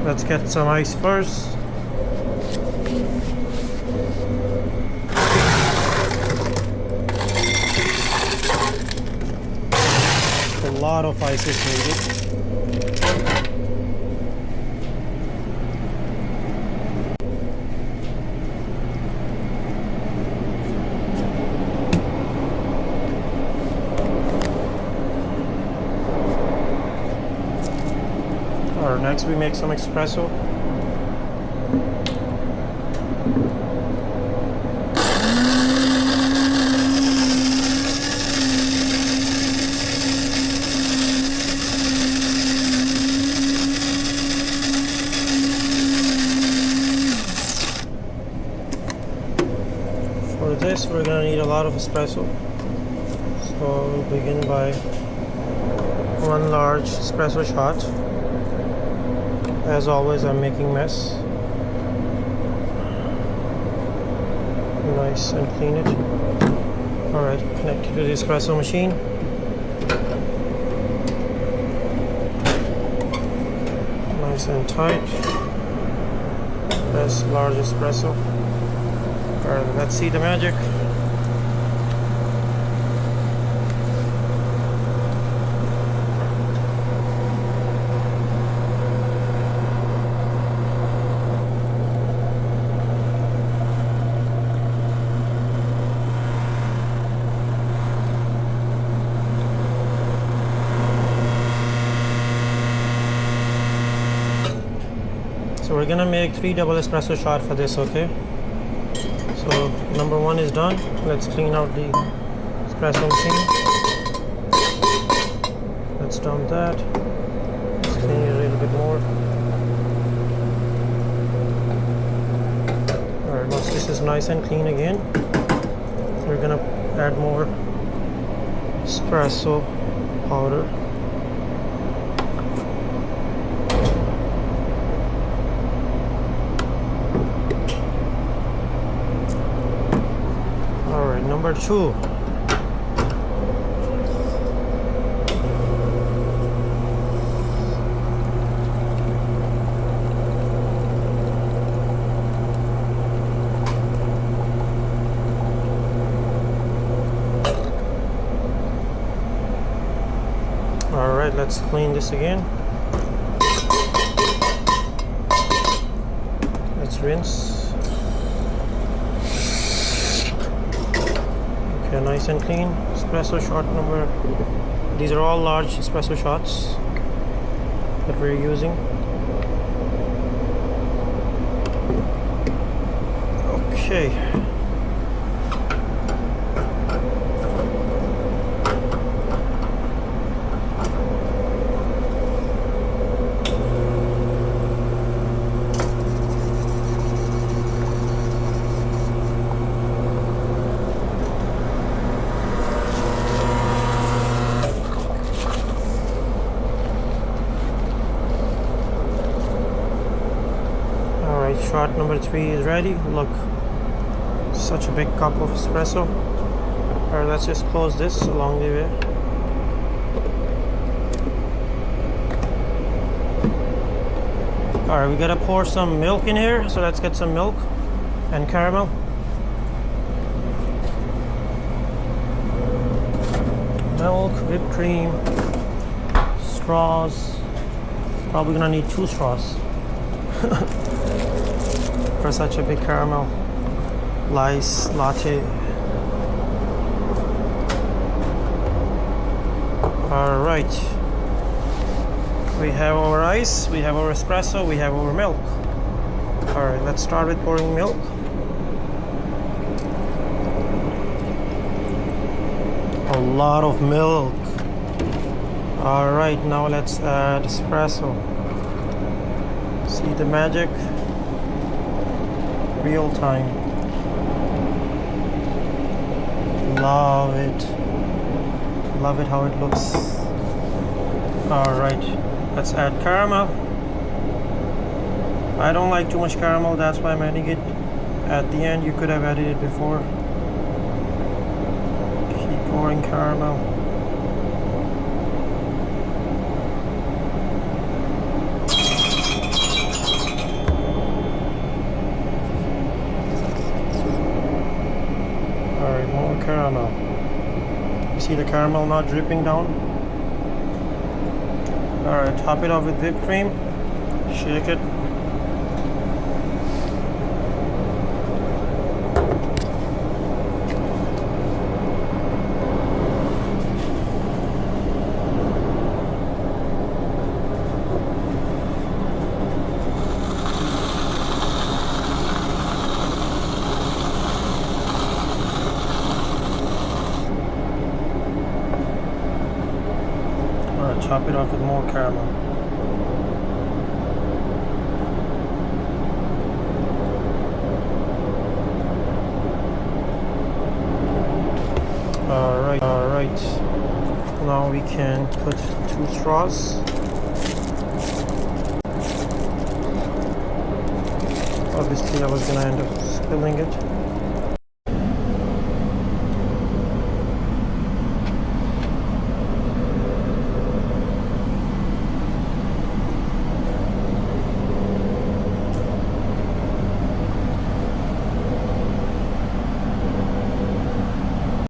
Let's get some ice first. A lot of ice is needed. Next we make some espresso. For this we're gonna need a lot of espresso. So we'll begin by one large espresso shot. As always, I'm making mess. Nice and clean it. Alright, connect it to the espresso machine. Nice and tight. Press large espresso. Alright, let's see the magic. So we're gonna make 3 double espresso shot for this, okay? So number 1 is done. Let's clean out the espresso machine. Let's dump that. Let's clean it a little bit more. Alright, once this is nice and clean again, we're gonna add more espresso powder. Number 2. All right, let's clean this again. Let's rinse. Okay, nice and clean. Espresso shot number. These are all large espresso shots that we're using. Okay. Shot number 3 is ready. Look, such a big cup of espresso. Alright, let's just close this along the way. Alright, we gotta pour some milk in here, so let's get some milk and caramel. Milk, whipped cream, straws. Probably gonna need 2 straws. For such a big caramel. Latte. Alright. We have our ice, we have our espresso, we have our milk. Alright, let's start with pouring milk. A lot of milk. Alright, now let's add espresso. See the magic? Real time. Love it. Love it how it looks. Alright, let's add caramel. I don't like too much caramel, that's why I'm adding it at the end. You could have added it before. Keep pouring caramel. see the caramel not dripping down. Alright, top it off with whipped cream. Shake it. Top it off with more caramel. Alright. Now we can put 2 straws. Obviously I was gonna end up spilling it.